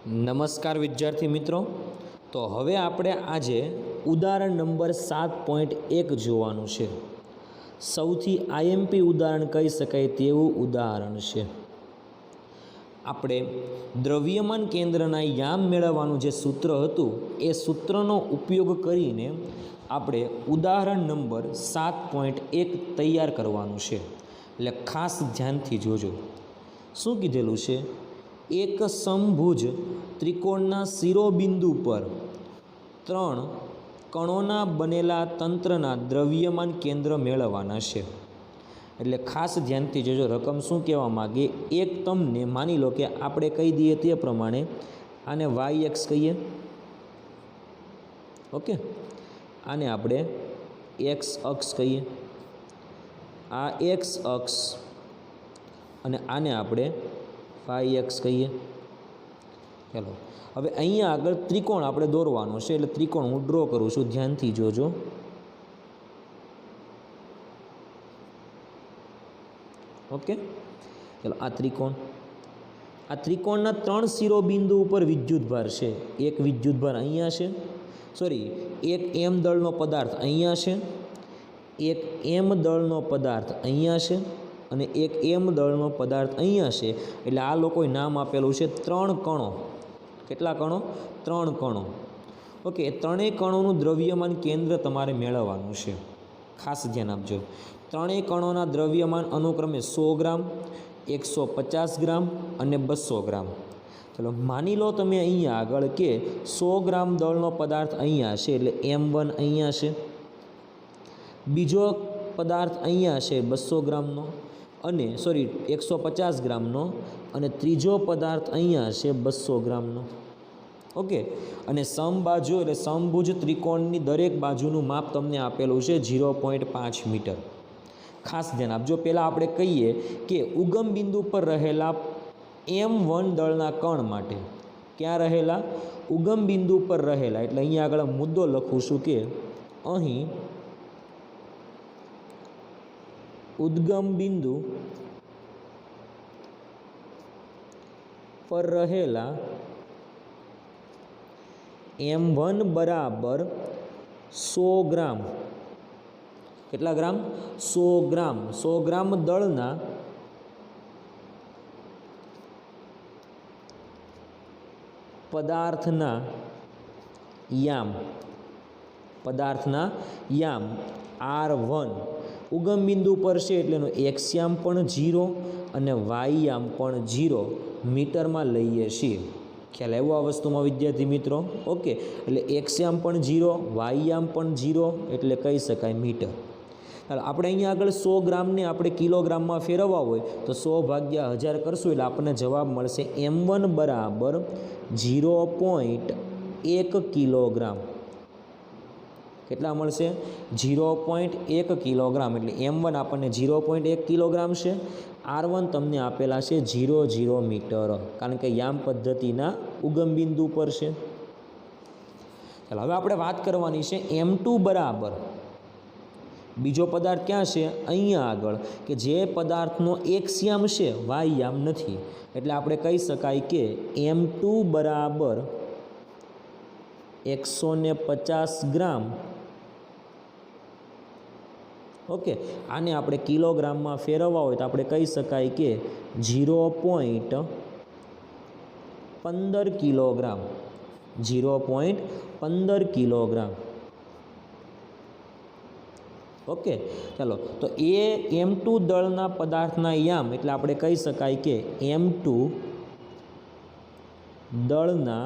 નમસ્કાર વિદ્યાર્થી મિત્રો। તો હવે આપણે આજે ઉદાહરણ નંબર 7.1 જોવાનું છે। સૌથી આઈએમપી ઉદાહરણ કહી શકાય તેવું ઉદાહરણ છે। આપણે દ્રવ્યમાન કેન્દ્રના યામ મેળવવાનું જે સૂત્ર હતું એ સૂત્રનો ઉપયોગ કરીને આપણે ઉદાહરણ નંબર 7.1 તૈયાર કરવાનું છે। એટલે ખાસ ધ્યાનથી જોજો। શું કીધેલું છે? એક સમભુજ ત્રિકોણના શિરોબિંદુ પર 3 કણોના બનેલા તંત્રના દ્રવ્યમાન કેન્દ્ર મેળવવાના છે। એટલે ખાસ ધ્યાનથી જોજો। રકમ શું કહેવા માગે? એક તમને માની લો કે આપણે કહી દઈએ તે પ્રમાણે આને વાય એક્સ કહીએ, ઓકે, આને આપણે એક્સ અક્ષ કહીએ, આ એક્સ અક્ષ, અને આને આપણે વાય એક્સ કહીએ। ચાલો હવે અહીંયા આગળ ત્રિકોણ આપણે દોરવાનો છે। એટલે ત્રિકોણ હું ડ્રો કરું છું, ધ્યાનથી જોજો। ઓકે, ચાલો આ ત્રિકોણના 3 શિરોબિંદુ ઉપર વિદ્યુતભાર છે। એક વિદ્યુતભાર અહીંયા છે, સોરી, એક એમ દળનો પદાર્થ અહીંયા છે, એક એમ દળનો પદાર્થ અહીંયા છે, અને એક એમ દળનો પદાર્થ અહીંયા છે। એટલે આ લોકોએ નામ આપેલું છે 3 કણો। કેટલા કણો? 3 કણો। ઓકે, ત્રણેય કણોનું દ્રવ્યમાન કેન્દ્ર તમારે મેળવવાનું છે। ખાસ ધ્યાન આપજો। ત્રણેય કણોના દ્રવ્યમાન અનુક્રમે 100 ગ્રામ, 150 ગ્રામ અને 200 ગ્રામ। ચલો માની લો તમે અહીંયા આગળ કે 100 ગ્રામ દળનો પદાર્થ અહીંયા છે, એટલે M1 અહીંયા છે, બીજો પદાર્થ અહીંયા છે 200 ગ્રામનો, અને સોરી 150 ગ્રામનો, અને ત્રીજો પદાર્થ અહીંયા છે 200 ગ્રામનો। ઓકે, અને સમબાજુ એટલે સમભુજ ત્રિકોણની દરેક બાજુનું માપ તમને આપેલું છે 0.5 મીટર। ખાસ ધ્યાન આપજો। પહેલાં આપણે કહીએ કે ઉગમ બિંદુ પર રહેલા M1 દળના કણ માટે, ક્યાં રહેલા? ઉગમ બિંદુ પર રહેલા। એટલે અહીંયા આગળ મુદ્દો લખું છું કે અહીં ઉદ્ગમ બિંદુ પર રહેલા M1 બરાબર 100 ગ્રામ। કેટલા ગ્રામ? 100 ગ્રામ। 100 ગ્રામ દળના પદાર્થના યામ R1 ઉગમ બિંદુ પર છે, એટલે એનો એક્સ યામ પણ 0 અને વાય યામ પણ 0 મીટરમાં લઈએ છીએ। ખ્યાલ આવ્યો આ વસ્તુમાં વિદ્યાર્થી મિત્રો? ઓકે, એટલે એક્સ યામ પણ 0, વાય યામ પણ 0, એટલે કહી શકાય મીટર। ચાલો આપણે અહીંયા આગળ 100 ગ્રામને આપણે કિલોગ્રામમાં ફેરવવા હોય તો 100 ભાગ્યા 1000 કરશું, એટલે આપણને જવાબ મળશે M1 બરાબર 0.1 કિલોગ્રામ। કેટલા મળશે? 0.1 કિલોગ્રામ। એટલે M1 આપણને 0.1 કિલોગ્રામ છે, R1 તમને આપેલા છે 0.0 મીટર, કારણ કે યામ પદ્ધતિના ઉગમ બિંદુ પર છે। ચાલો હવે આપણે વાત કરવાની છે M2 બરાબર, બીજો પદાર્થ ક્યાં છે? અહીંયા આગળ, કે જે પદાર્થનો એક્સ યામ છે, વાય યામ નથી। એટલે આપણે કહી શકાય કે M2 બરાબર 150 ગ્રામ। ઓકે, આને આપણે કિલોગ્રામમાં ફેરવવા હોય તો આપણે કહી શકાય કે 0.15 કિલોગ્રામ। 0.15 કિલોગ્રામ। ઓકે, ચાલો તો એ M2 દળના પદાર્થના યામ, એટલે આપણે કહી શકાય કે M2 દળના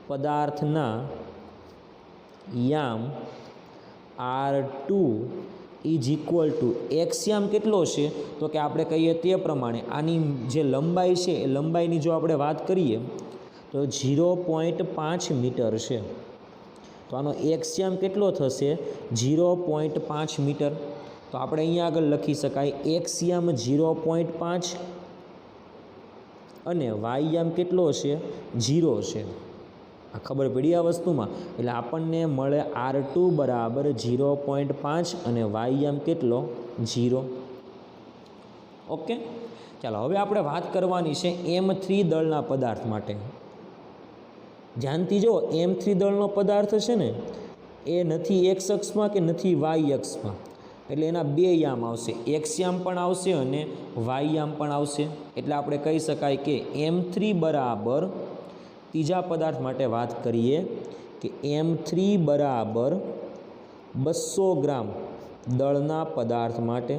પદાર્થના યામ R2 is equal two x યામ કેટલો છે? તો કે આપણે કહીએ તે પ્રમાણે આની જે લંબાઈ છે એ લંબાઈની જો આપણે વાત કરીએ તો 0.5 મીટર છે। તો આનો એક્સ યામ કેટલો થશે? 0.5 મીટર। તો આપણે અહીંયા આગળ લખી શકાય એક્સ યામ 0.5 અને વાય યામ કેટલો છે? 0 છે। આ ખબર પડી આ વસ્તુમાં? એટલે આપણને મળે R2 બરાબર 0.5 અને વાય યામ કેટલો? 0। ઓકે, ચાલો હવે આપણે વાત કરવાની છે M3 દળના પદાર્થ માટે. ધ્યાનથી જો M3 દળનો પદાર્થ છે ને એ નથી એક્સ અક્ષમાં કે નથી વાય અક્ષમાં, એટલે એના બે યામ આવશે, એક્સ યામ પણ આવશે અને વાય યામ પણ આવશે. એટલે આપણે કહી શકાય કે M3 બરાબર, ત્રીજા પદાર્થ માટે વાત કરીએ કે M3 બરાબર 200 ગ્રામ દળના પદાર્થ માટે.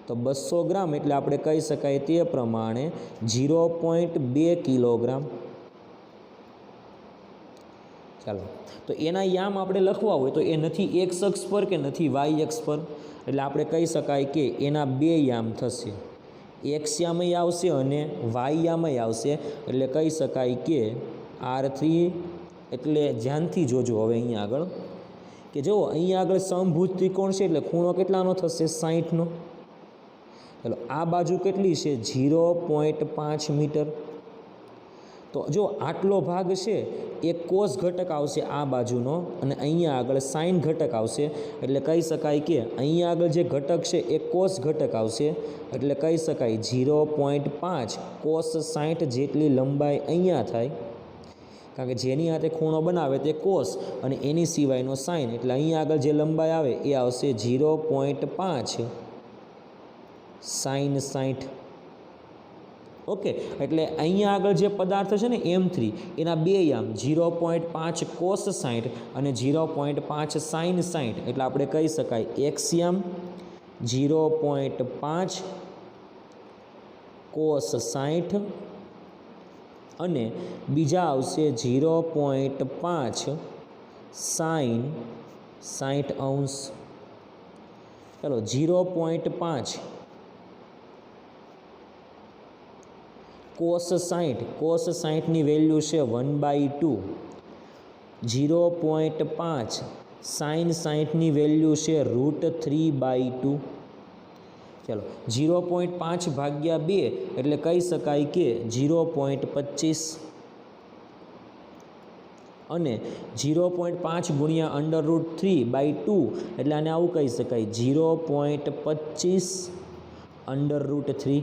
તો 200 ગ્રામ એટલે આપણે કહી શકાય તે પ્રમાણે 0.2 કિલોગ્રામ. ચાલો, તો એના યામ આપણે લખવા હોય તો એ નથી એક્સ અક્ષ પર કે નથી વાય અક્ષ પર, એટલે આપણે કહી શકાય કે એના બે યામ થશે, એક્સ યામય આવશે અને વાય યામય આવશે. એટલે કહી શકાય કે R3, એટલે ધ્યાનથી જોજો હવે અહીંયા આગળ કે જો અહીંયા આગળ સમભુજ ત્રિકોણ છે એટલે ખૂણો કેટલાનો થશે? 60નો. ચાલો, આ બાજુ કેટલી છે? 0.5 મીટર. તો જો આટલો ભાગ છે એ કોસ ઘટક આવશે આ બાજુનો અને અહીંયા આગળ સાઇન ઘટક આવશે. એટલે કહી શકાય કે અહીંયા આગળ જે ઘટક છે એ કોસ ઘટક આવશે. એટલે કહી શકાય 0.5 કોસ 60 જેટલી લંબાઈ અહીંયા થાય, કારણ કે જેની હાથે ખૂણો બનાવે તે કોસ અને એની સિવાયનો સાઇન. એટલે અહીંયા આગળ જે લંબાઈ આવે એ આવશે 0.5 સાઇન 60. ઓકે, એટલે અહીંયા આગળ જે પદાર્થ છે ને M3 એના બે યામ 0.5 કોસ 60 અને 0.5 સાઇન 60. એટલે આપણે કહી શકાય એક્સ યામ 0.5 કોસ 60 અને બીજા આવશે 0.5 સાઇન 60 અંશ. ચાલો, 0.5 કોસ 60, કોસ 60ની વેલ્યુ છે 1/2. 0.5 સાઇન 60ની વેલ્યુ છે √3/2. ચાલો, 0.5 ભાગ્યા 2 એટલે કહી શકાય કે 0.25 અને 0.5 ગુણ્યા √3/2 એટલે આને આવું કહી શકાય 0.25 √3.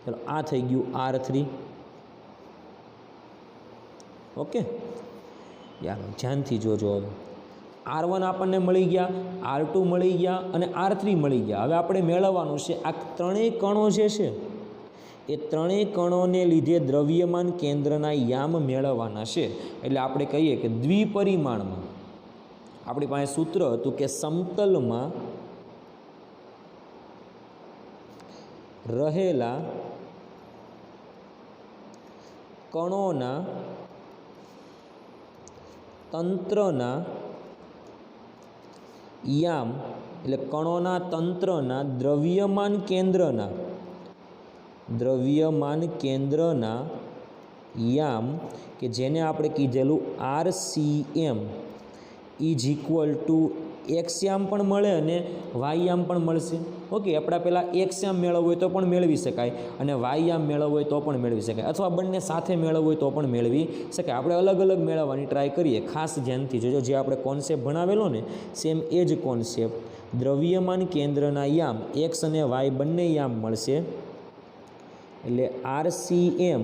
ચાલો, આ થઈ ગયું R3. ઓકે, યાર ધ્યાનથી જોજો. હવે R1 આપણને મળી ગયા, R2 મળી ગયા અને R3 મળી ગયા. હવે આપણે મેળવવાનું છે આ ત્રણેય કણો જે છે એ ત્રણેય કણોને લીધે દ્રવ્યમાન કેન્દ્રના યામ મેળવવાના છે. એટલે આપણે કહીએ કે દ્વિપરિમાણમાં આપણી પાસે સૂત્ર હતું કે સમતલમાં રહેલા કણોના તંત્રના યામ, એટલે કણોના તંત્રના દ્રવ્યમાન કેન્દ્રના યામ કે જેને આપણે કીધેલું RCM is equal two x યામ પણ મળે અને વાય યામ પણ મળશે. ઓકે, આપણા પહેલાં એક્સ યામ મેળવવું હોય તો પણ મેળવી શકાય અને વાય યામ મેળવવું હોય તો પણ મેળવી શકાય, અથવા બંને સાથે મેળવવું હોય તો પણ મેળવી શકાય. આપણે અલગ અલગ મેળવવાની ટ્રાય કરીએ. ખાસ ધ્યાનથી જોજો, જે આપણે કોન્સેપ્ટ ભણાવેલો ને સેમ એ જ કોન્સેપ્ટ. દ્રવ્યમાન કેન્દ્રના યામ એક્સ અને વાય બંને યામ મળશે. એટલે RCM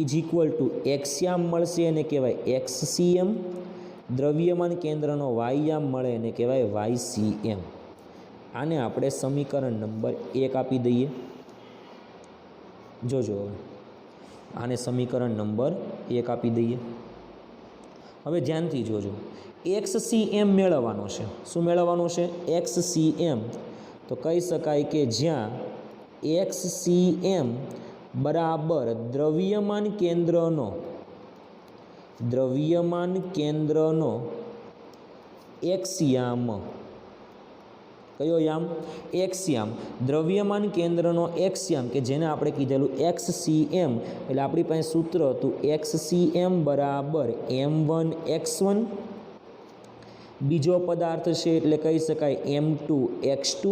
is equal two x યામ મળશે એને કહેવાય XCM. દ્રવ્યમાન કેન્દ્રનો વાય યામ મળે એને કહેવાય YCM. આને આપણે સમીકરણ નંબર 1 આપી દઈએ. જોજો, આને સમીકરણ નંબર 1 આપી દઈએ. હવે ધ્યાનથી જોજો, XCM મેળવવાનો છે. શું મેળવવાનું છે? XCM. તો કહી શકાય કે જ્યાં XCM બરાબર દ્રવ્યમાન કેન્દ્રનો એક્સ યામ. કયો યામ? એક્સ યામ. દ્રવ્યમાન કેન્દ્રનો એક્સ યામ કે જેને આપણે કીધેલું XCM. એટલે આપણી પાસે સૂત્ર હતું XCM બરાબર M1x1. બીજો પદાર્થ છે એટલે કહી શકાય M2x2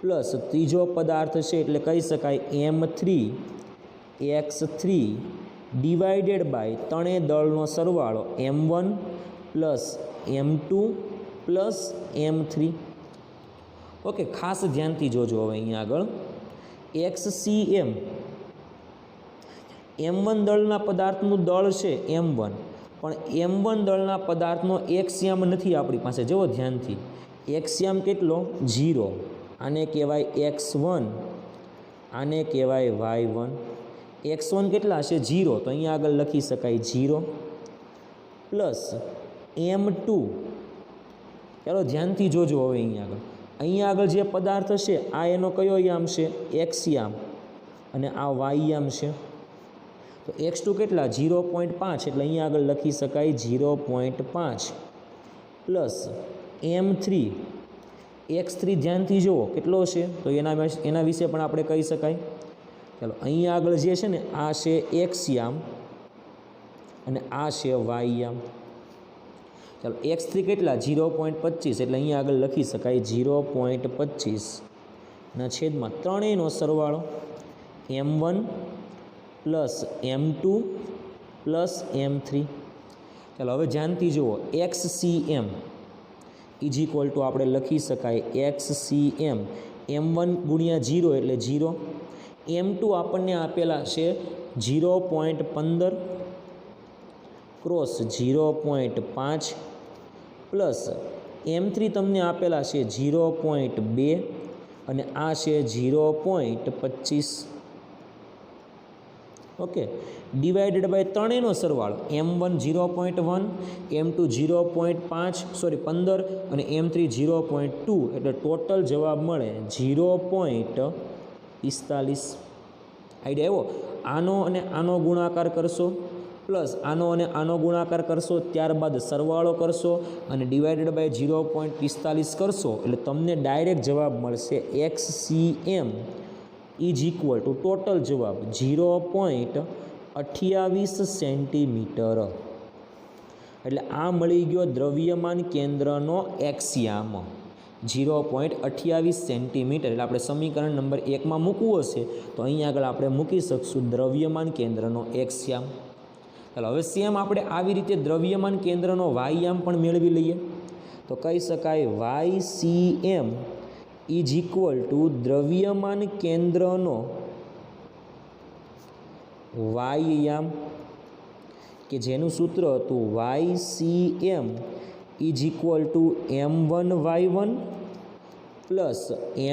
પ્લસ ત્રીજો પદાર્થ છે એટલે કહી શકાય M3x3 ડિવાઇડેડ બાય ત્રણેય દળનો સરવાળો M1 plus M2 plus M3. Okay, ખાસ ધ્યાનથી જોજો. હવે અહીંયા આગળ XCM M1 દળના પદાર્થનું દળ છે M1, પણ M1 દળના પદાર્થનો XCM નથી આપણી પાસે. જુઓ ધ્યાનથી, XCM કેટલો? 0. આને કહેવાય X1, આને કહેવાય Y1. X1 કેટલા હશે? 0. તો અહીંયા આગળ લખી શકાય 0 પ્લસ M2. ચાલો ધ્યાનથી જોજો. હવે અહીંયા આગળ જે પદાર્થ છે આ એનો કયો યામ છે? X યામ, અને આ Y યામ છે. તો X2 કેટલા? 0.5. એટલે અહીંયા આગળ લખી શકાય 0.5 પ્લસ M3. X3 ધ્યાનથી જુઓ કેટલો છે, તો એના વિશે પણ આપણે કહી શકાય. ચાલો અહીંયા આગળ જે છે ને આ છે X યામ અને આ છે Y યામ. ચાલો X3 કેટલા? 0.25. એટલે અહીંયા આગળ લખી શકાય 0.25 ના છેદમાં ત્રણેયનો સરવાળો M1 plus M2 plus M3. ચાલો હવે ધ્યાનથી જુઓ, XCM ઇઝ ઇક્વલ ટુ આપણે લખી શકાય XCM M1 ગુણ્યા 0 એટલે 0. M2 આપણને આપેલા છે 0.15 ક્રોસ 0.5 પ્લસ M3 તમને આપેલા છે 0.2 અને આ છે 0.25. ઓકે, ડિવાઇડેડ બાય ત્રણેયનો સરવાળો M1 0.1, M2 15 અને M3 0.2. એટલે ટોટલ જવાબ મળે 0.45. આઈડિયા એવો. આનો અને આનો ગુણાકાર કરશો પ્લસ આનો અને આનો ગુણાકાર કરશો, ત્યારબાદ સરવાળો કરશો અને ડિવાઇડેડ બાય 0.45 કરશો એટલે તમને ડાયરેક્ટ જવાબ મળશે XCM is equal two total જવાબ 0.28 સેન્ટીમીટર. એટલે આ મળી ગયો દ્રવ્યમાન કેન્દ્રનો XCM 0.28 સેન્ટીમીટર. એટલે આપણે સમીકરણ નંબર 1માં મૂકવું હશે તો અહીંયા આગળ આપણે મૂકી શકશું દ્રવ્યમાન કેન્દ્રનો XCM. ચાલો હવે સેમ આપણે આવી રીતે દ્રવ્યમાન કેન્દ્રનો વાયયામ પણ મેળવી લઈએ. તો કહી શકાય YCM ઇઝ ઇક્વલ ટુ દ્રવ્યમાન કેન્દ્રનો વાયયામ, કે જેનું સૂત્ર હતું YCM is equal to M1Y1 plus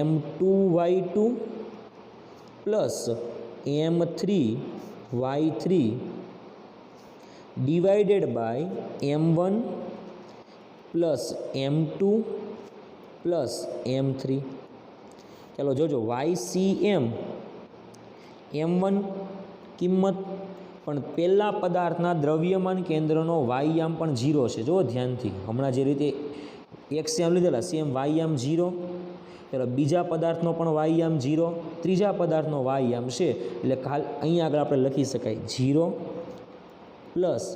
M2Y2 plus M3Y3 divided by M1 plus M2 plus M3. ચાલો જોજો, YCM M1 કિંમત, પણ પહેલા પદાર્થના દ્રવ્યમાન કેન્દ્રનો વાયયામ પણ 0 છે. જો ધ્યાનથી, હમણાં જે રીતે XCM લીધેલા સેમ વાયયામ 0. ચાલો બીજા પદાર્થનો પણ વાયયામ 0, ત્રીજા પદાર્થનો વાયયામ છે એટલે અહીંયા આગળ આપણે લખી શકાય 0 પ્લસ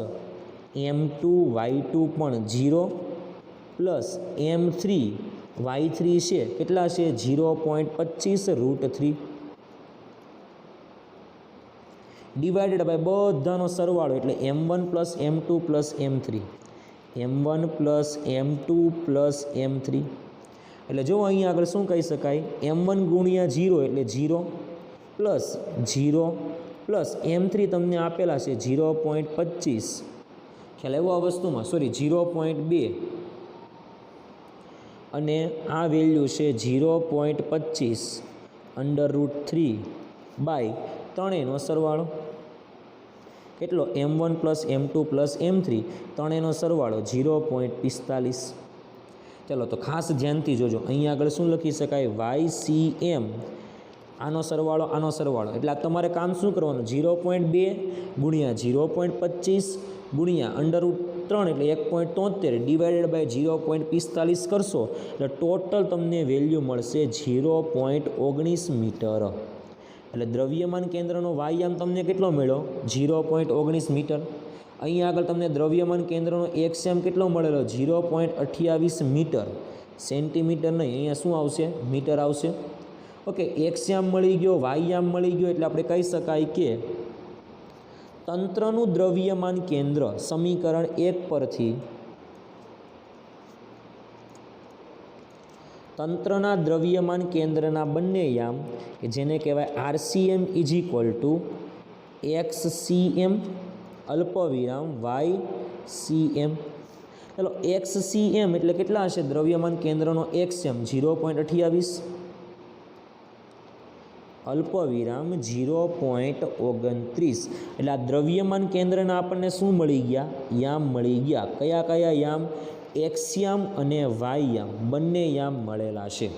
M2Y2 પણ 0 પ્લસ M3Y3 છે કેટલા છે? 0.25√3 ડિવાઇડેડ બાય બધાનો સરવાળો એટલે M1 plus M2 plus M3, M1 plus M2 plus M3. એટલે જો અહીંયા આગળ શું કહી શકાય? M1 ગુણ્યા 0 એટલે 0 પ્લસ 0 પ્લસ M3 તમને આપેલા છે 0.25. ખ્યાલ આવ્યો આ વસ્તુમાં? સોરી 0.2 અને આ વેલ્યુ છે 0.25 √3 ત્રણેયનો સરવાળો કેટલો? M1 plus M2 plus M3 ત્રણેયનો સરવાળો 0.45. ચાલો તો ખાસ ધ્યાનથી જોજો, અહીંયા આગળ શું લખી શકાય? YCM આનો સરવાળો એટલે આ તમારે કામ શું કરવાનું? 0.2 ગુણ્યા 0.25 ગુણ્યા √3 એટલે 1.73 ડિવાઇડેડ બાય 0.45 કરશો એટલે ટોટલ તમને વેલ્યુ મળશે 0.19 મીટર. એટલે દ્રવ્યમાન કેન્દ્રનો વાયયામ તમને કેટલો મળ્યો? 0.19 મીટર. અહીંયા આગળ તમને દ્રવ્યમાન કેન્દ્રનો XCM કેટલો મળેલો? 0.28 મીટર. સેન્ટીમીટર નહીં, અહીંયા શું આવશે? મીટર આવશે. ઓકે, XCM મળી ગયો, વાયયામ મળી ગયો, એટલે આપણે કહી શકાય કે તંત્રનું દ્રવ્યમાન કેન્દ્ર સમીકરણ 1 પરથી તંત્રના દ્રવ્યમાન કેન્દ્રના બંને યામ કે જેને કહેવાય RCM is equal two XCM અલ્પવિરામ YCM. ચાલો XCM એટલે કેટલા હશે? દ્રવ્યમાન કેન્દ્રનો XM 0.28 અલ્પવિરામ 0.29. એટલે આ દ્રવ્યમાન કેન્દ્રના આપણને શું મળી ગયા? યામ મળી ગયા. કયા કયા યામ? એક્સ યામ અને વાય યામ બંને યામ મળેલા છે.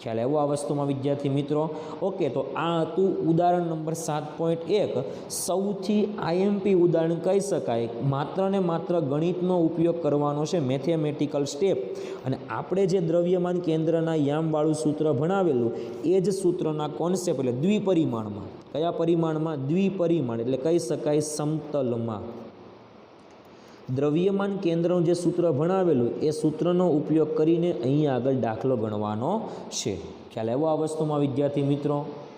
ખ્યાલ આવ્યો આ વસ્તુમાં વિદ્યાર્થી મિત્રો? ઓકે, તો આ હતું ઉદાહરણ નંબર 7.1. સૌથી આઈએમપી ઉદાહરણ કહી શકાય. માત્ર ને માત્ર ગણિતનો ઉપયોગ કરવાનો છે, મેથેમેટિકલ સ્ટેપ. અને આપણે જે દ્રવ્યમાન કેન્દ્રના યામવાળું સૂત્ર ભણાવેલું એ જ સૂત્રના કોન્સેપ્ટ એટલે દ્વિપરિમાણમાં. કયા પરિમાણમાં? દ્વિપરિમાણ એટલે કહી શકાય સમતલમાં. દ્રવ્યમાન કેન્દ્રનું જે સૂત્ર ભણાવેલું એ સૂત્રનો ઉપયોગ કરીને અહીંયા આગળ દાખલો ગણવાનો છે. ખ્યાલ આવ્યો આ વસ્તુમાં વિદ્યાર્થી મિત્રો?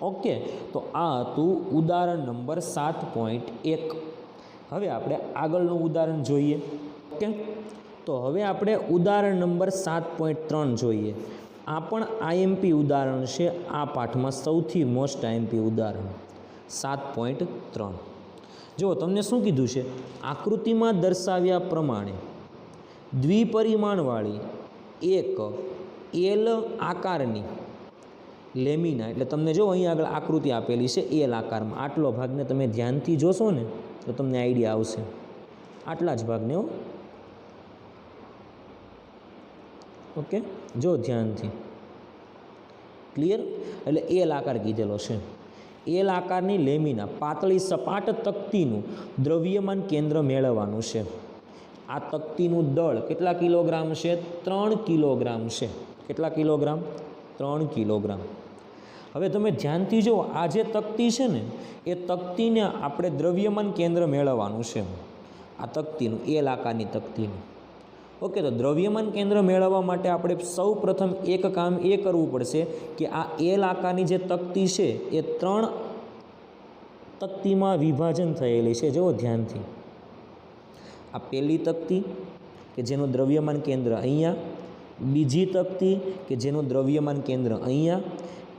ઓકે, તો આ હતું ઉદાહરણ નંબર 7.1. હવે આપણે આગળનું ઉદાહરણ જોઈએ. ઓકે, તો હવે આપણે ઉદાહરણ નંબર 7.3 જોઈએ. આ પણ આઈએમપી ઉદાહરણ છે. આ પાઠમાં સૌથી મોસ્ટ આઈએમપી ઉદાહરણ 7.3. જો તમને શું કીધું છે? આકૃતિમાં દર્શાવ્યા પ્રમાણે દ્વિપરિમાણવાળી એક એલ આકારની લેમિના, એટલે તમને જો અહીં આગળ આકૃતિ આપેલી છે એલ આકારમાં. આટલો ભાગને તમે ધ્યાનથી જોશો ને તો તમને આઈડિયા આવશે. આટલા જ ભાગને હો. ઓકે, જો ધ્યાનથી. ક્લિયર? એટલે એલ આકાર કીધેલો છે. એલ આકારની લેમિના પાતળી સપાટ તકતીનું દ્રવ્યમાન કેન્દ્ર મેળવવાનું છે. આ તકતીનું દળ કેટલા કિલોગ્રામ છે? 3 કિલોગ્રામ છે. કેટલા કિલોગ્રામ? 3 કિલોગ્રામ. હવે તમે ધ્યાનથી જુઓ, આ જે તકતી છે ને એ તકતીને આપણે દ્રવ્યમાન કેન્દ્ર મેળવવાનું છે. આ તકતીનું, એલ આકારની તકતીનું. ઓકે, તો દ્રવ્યમાન કેન્દ્ર મેળવવા માટે આપણે સૌ પ્રથમ એક કામ એ કરવું પડશે કે આ એલ આકારની જે તકતી છે એ 3 તકતીમાં વિભાજન થયેલી છે. જુઓ ધ્યાનથી. આ પહેલી તકતી કે જેનું દ્રવ્યમાન કેન્દ્ર અહીંયા, બીજી તકતી કે જેનું દ્રવ્યમાન કેન્દ્ર અહીંયા,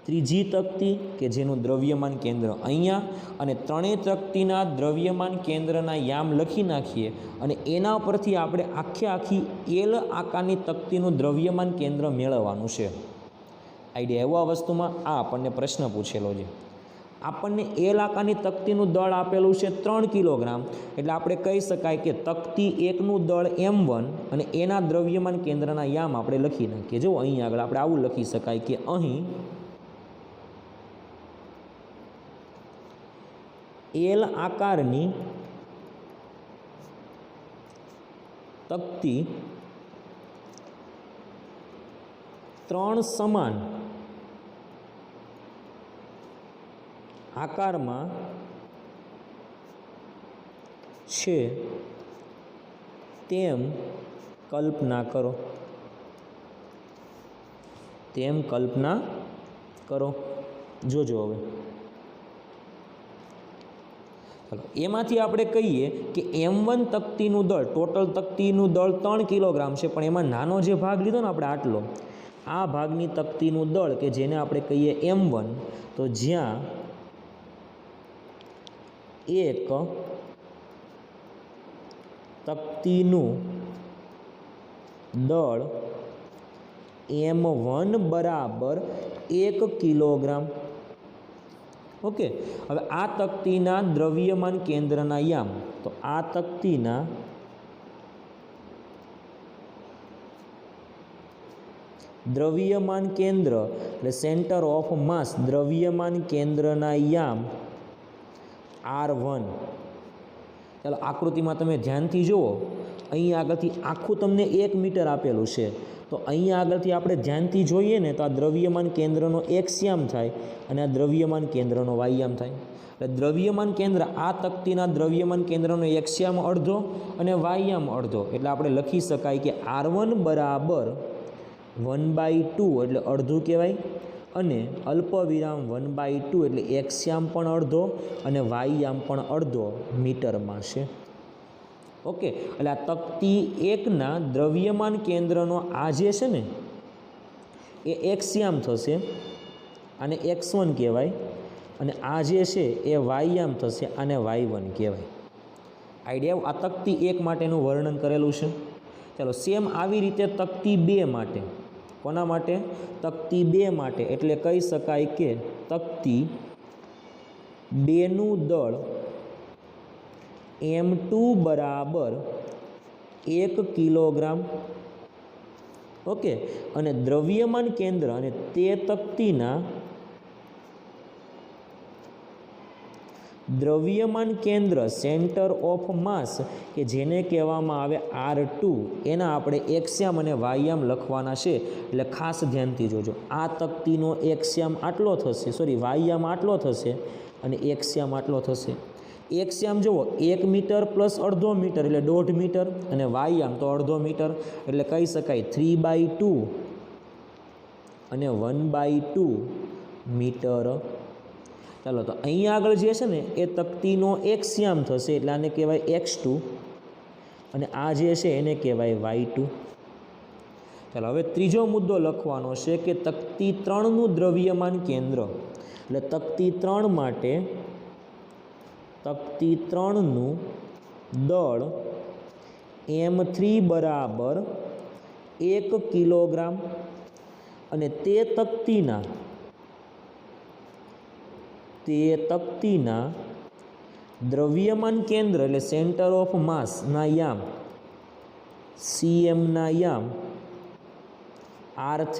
ત્રીજી તકતી કે જેનું દ્રવ્યમાન કેન્દ્ર અહીંયા, અને ત્રણેય તકતીના દ્રવ્યમાન કેન્દ્રના યામ લખી નાખીએ અને એના પરથી આપણે આખી એલ આકારની તકતીનું દ્રવ્યમાન કેન્દ્ર મેળવવાનું છે. આઈડિયા એવો આ વસ્તુમાં? આ આપણને પ્રશ્ન પૂછેલો છે. આપણને એલ આકારની તકતીનું દળ આપેલું છે 3 કિલોગ્રામ. એટલે આપણે કહી શકાય કે તકતી એકનું દળ M1 અને એના દ્રવ્યમાન કેન્દ્રના યામ આપણે લખી નાખીએ. જો અહીં આગળ આપણે આવું લખી શકાય કે અહીં એલ આકારની તકતી 3 સમાન આકારમાં છે તેમ કલ્પના કરો. તેમ કલ્પના કરો. જોજો હવે. ચાલો, એમાંથી આપણે કહીએ કે M1 તકતીનું દળ, ટોટલ તકતીનું દળ 3 કિલોગ્રામ છે, પણ એમાં નાનો જે ભાગ લીધો ને આપણે આટલો, આ ભાગની તકતીનું દળ કે જેને આપણે કહીએ M1, તો જ્યાં એક તકતીનું દળ M1 બરાબર 1 કિલોગ્રામ. ઓકે, હવે આ તકતીના દ્રવ્યમાન કેન્દ્રના યામ, તો આ તકતીના દ્રવ્યમાન કેન્દ્ર એટલે સેન્ટર ઓફ માસ, દ્રવ્યમાન કેન્દ્રના યામ R1. ચાલો આકૃતિમાં તમે ધ્યાનથી જુઓ. અહીં આગળથી આખું તમને 1 મીટર આપેલું છે. તો અહીંયા આગળથી આપણે ધ્યાનથી જોઈએ ને તો આ દ્રવ્યમાન કેન્દ્રનો એક્સ યામ થાય અને આ દ્રવ્યમાન કેન્દ્રનો વાય યામ થાય. એટલે દ્રવ્યમાન કેન્દ્ર, આ તકતીના દ્રવ્યમાન કેન્દ્રનો એક્સ યામ અડધો અને વાય યામ અડધો. એટલે આપણે લખી શકાય કે R1 બરાબર 1/2 એટલે અડધું કહેવાય, અને અલ્પવિરામ 1/2 એટલે એક્સ યામ પણ અડધો અને વાય યામ પણ અડધો મીટરમાં છે. ઓકે, એટલે આ તકતી એકના દ્રવ્યમાન કેન્દ્રનો આ જે છે ને એ એક્સયામ થશે, આને x1 કહેવાય, અને આ જે છે એ વાયયામ થશે, આને y1 કહેવાય. આઈડિયા આ તકતી 1 માટેનું વર્ણન કરેલું છે. ચાલો સેમ આવી રીતે તકતી 2 માટે. કોના માટે? તકતી 2 માટે. એટલે કહી શકાય કે તકતી 2નું દળ m2 બરાબર 1 કિલોગ્રામ. ઓકે, અને દ્રવ્યમાન કેન્દ્ર અને તે તકતીના દ્રવ્યમાન કેન્દ્ર સેન્ટર ઓફ માસ કે જેને કહેવામાં આવે R2, એના આપણે એક્સયામ અને વાયયામ લખવાના છે. એટલે ખાસ ધ્યાનથી જોજો. આ તકતીનો એક્સયામ આટલો થશે, વાયયામ આટલો થશે અને એક્સયામ આટલો થશે. એક્સયામ જુઓ 1 મીટર પ્લસ અડધો મીટર એટલે 1.5 મીટર, અને વાયયામ તો અડધો મીટર, એટલે કહી શકાય 3/2 અને 1/2 મીટર. ચાલો તો અહીંયા આગળ જે છે ને એ તકતીનો એક્સયામ થશે, એટલે આને કહેવાય x2, અને આ જે છે એને કહેવાય y2. ચાલો હવે ત્રીજો મુદ્દો લખવાનો છે કે તકતી 3નું દ્રવ્યમાન કેન્દ્ર. એટલે તકતી 3 માટે તકતી 3નું દળ m3 બરાબર 1 કિલોગ્રામ, અને તે તકતીના દ્રવ્યમાન કેન્દ્ર એટલે સેન્ટર ઓફ માસના યામ CMના યામ R3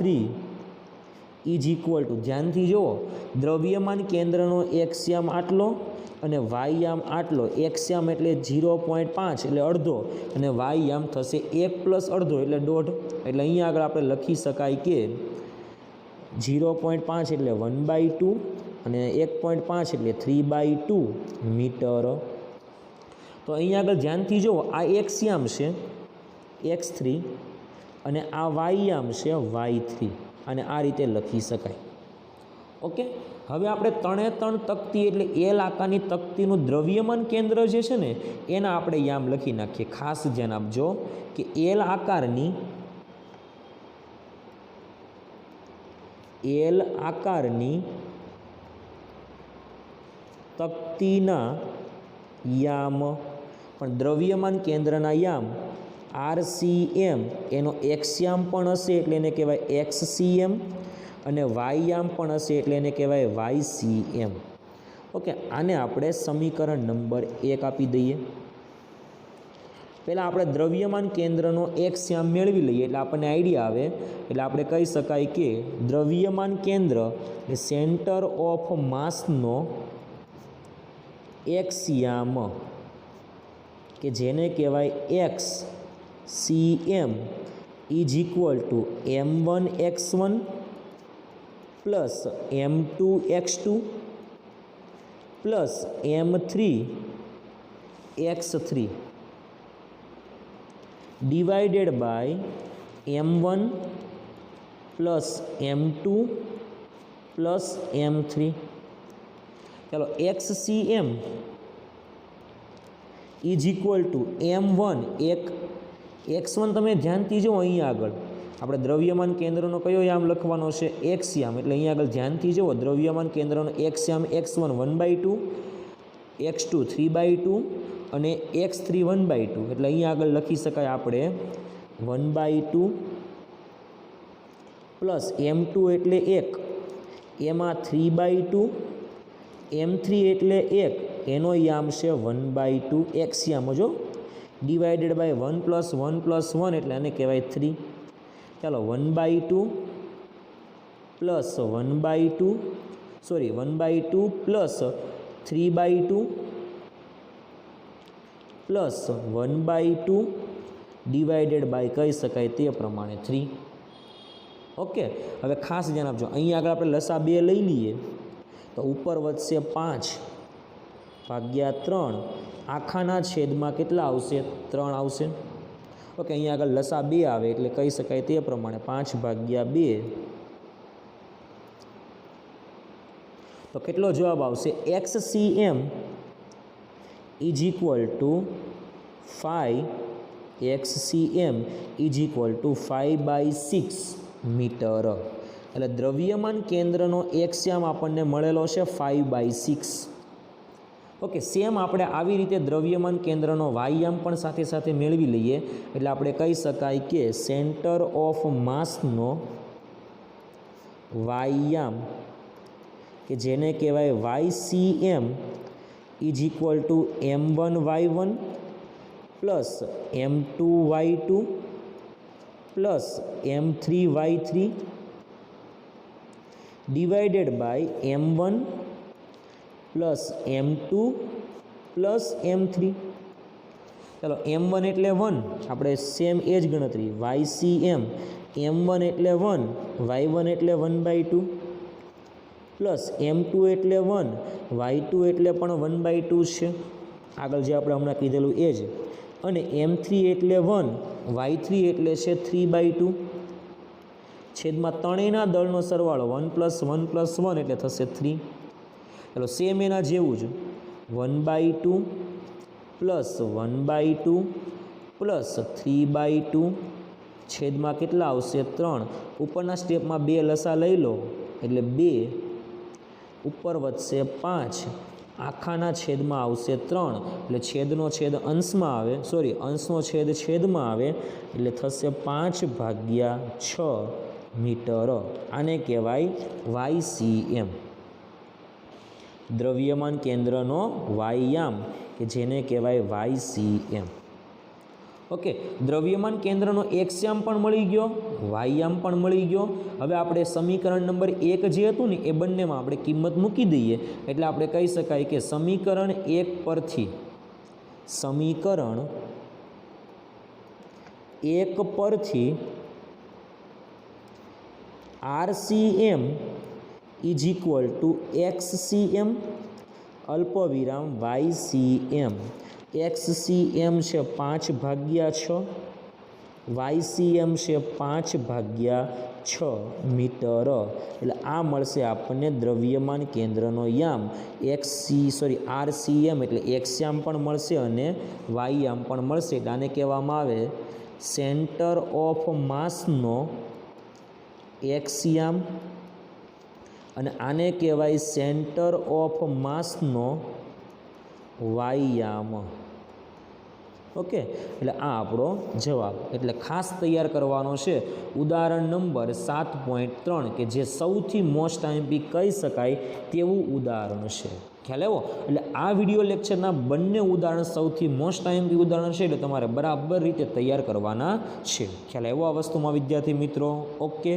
ઇઝ ઇક્વલ ટુ, ધ્યાનથી જુઓ, દ્રવ્યમાન કેન્દ્રનો એક્સયામ આટલો અને વાયયામ આટલો. એક્સયામ એટલે 0.5 એટલે અડધો, અને વાયયામ થશે 1 પ્લસ અડધો એટલે 1.5. એટલે અહીંયા આગળ આપણે લખી શકાય કે 0.5 એટલે 1/2 અને 1.5 એટલે 3/2 મીટર. તો અહીંયા આગળ ધ્યાનથી જુઓ, આ એક્સયામ છે x3 અને આ વાયયામ છે y3, અને આ રીતે લખી શકાય. ઓકે, હવે આપણે 3 તકતી એટલે એલ આકારની તકતીનું દ્રવ્યમાન કેન્દ્ર જે છે ને એના આપણે યામ લખી નાખીએ. ખાસ ધ્યાન આપજો કે એલ આકારની તકતીના યામ, પણ દ્રવ્યમાન કેન્દ્રના યામ RCM, એનો એક્સયામ પણ હશે એટલે એને કહેવાય XCM, અને વાયયામ પણ હશે એટલે એને કહેવાય YCM. ઓકે, આને આપણે સમીકરણ નંબર 1 આપી દઈએ. પહેલાં આપણે દ્રવ્યમાન કેન્દ્રનો એક્સયામ મેળવી લઈએ એટલે આપણને આઈડિયા આવે. એટલે આપણે કહી શકાય કે દ્રવ્યમાન કેન્દ્ર એટલે સેન્ટર ઓફ માસનો એક્સયામ કે જેને કહેવાય XCM is equal to m1x1 plus m2x2 plus m3x3 divided by m1 plus m2 plus m3. ચાલો XCM is equal two m1 x1. તમે ધ્યાનથી જુઓ, અહીંયા આગળ આપણે દ્રવ્યમાન કેન્દ્રનો કયો યામ લખવાનો છે? એક્સયામ. એટલે અહીંયા આગળ ધ્યાનથી જુઓ, દ્રવ્યમાન કેન્દ્રનો એક્સયામ x1 1/2, x2 3/2 અને x3 1/2. એટલે અહીંયા આગળ લખી શકાય આપણે 1/2 પ્લસ m2 એટલે 1, એમાં 3/2, m3 એટલે 1, એનો યામ છે 1/2 એક્સયામ જો, ડિવાઇડેડ બાય 1 પ્લસ 1 પ્લસ 1 એટલે આને કહેવાય 3. ચાલો 1/2 plus 1/2 plus 3/2 plus 1/2 divided by કહી શકાય તે પ્રમાણે 3. ઓકે, હવે ખાસ ધ્યાન આપજો, અહીંયા આગળ આપણે લસા 2 લઈ લઈએ તો ઉપર વધશે 5/3, આખાના છેદમાં કેટલા આવશે? 3 આવશે. ઓકે, અહીંયા આગળ લસા 2 આવે એટલે કહી શકાય તે પ્રમાણે 5/2. તો કેટલો જવાબ આવશે? XCM is equal to 5, XCM is equal to 5/6 metre. એટલે દ્રવ્યમાન કેન્દ્રનો એક્સયામ આપણને મળેલો છે 5/6. ઓકે, સેમ આપણે આવી રીતે દ્રવ્યમાન કેન્દ્રનો વાયયામ પણ સાથે સાથે મેળવી લઈએ. એટલે આપણે કહી શકાય કે સેન્ટર ઓફ માસનો વાયયામ કે જેને કહેવાય YCM is equal to M1Y1 plus M2Y2 plus M3Y3 divided by M1 plus M2 plus M3. ચાલો, M1 એટલે 1, આપણે સેમ એ જ ગણતરી YCM M1 એટલે 1, Y1 એટલે 1/2 પ્લસ M2 એટલે 1, Y2 એટલે પણ 1/2 છે, આગળ જે આપણે હમણાં કીધેલું એ જ, અને M3 એટલે 1, Y3 એટલે છે 3/2, છેદમાં ત્રણેયના દળનો સરવાળો 1 + 1 + 1 એટલે થશે 3. ચાલો, સેમ એના જેવું જ 1/2 પ્લસ 1/2 પ્લસ 3/2 છેદમાં કેટલા આવશે 3. ઉપરના સ્ટેપમાં 2 લસા લઈ લો એટલે 2, ઉપર વધશે 5, આખાના છેદમાં આવશે 3, એટલે છેદનો છેદ અંશમાં આવે, અંશનો છેદ છેદમાં આવે, એટલે થશે 5/6 મીટર. આને કહેવાય YCM, દ્રવ્યમાન કેન્દ્રનો વાયયામ કે જેને કહેવાય YCM. ઓકે, દ્રવ્યમાન કેન્દ્રનો એક્સયામ પણ મળી ગયો, વાયયામ પણ મળી ગયો. હવે આપણે સમીકરણ નંબર 1 જે હતું ને એ બંનેમાં આપણે કિંમત મૂકી દઈએ. એટલે આપણે કહી શકાય કે સમીકરણ 1 પરથી RCM is equal two XCM અલ્પવિરામ YCM. XCM છે 5/6, YCM છે 5/6 મીટર. એટલે આ મળશે આપણને દ્રવ્યમાન કેન્દ્રનો યામ RCM એટલે એક્સયામ પણ મળશે અને વાયયામ પણ મળશે. એટલે આને કહેવામાં આવે સેન્ટર ઓફ માસનો એક્સયામ અને આને કહેવાય સેન્ટર ઓફ માસનો વાયયામ. ઓકે, એટલે આ આપણો જવાબ. એટલે ખાસ તૈયાર કરવાનો છે ઉદાહરણ નંબર 7.3 કે જે સૌથી મોસ્ટ આઈએમપી કહી શકાય તેવું ઉદાહરણ છે. ખ્યાલ આવ્યો? એટલે આ વિડીયો લેક્ચરના બંને ઉદાહરણ સૌથી મોસ્ટ આઈએમપી ઉદાહરણ છે, એટલે તમારે બરાબર રીતે તૈયાર કરવાના છે. ખ્યાલ આવ્યો આ વસ્તુમાં વિદ્યાર્થી મિત્રો? ઓકે.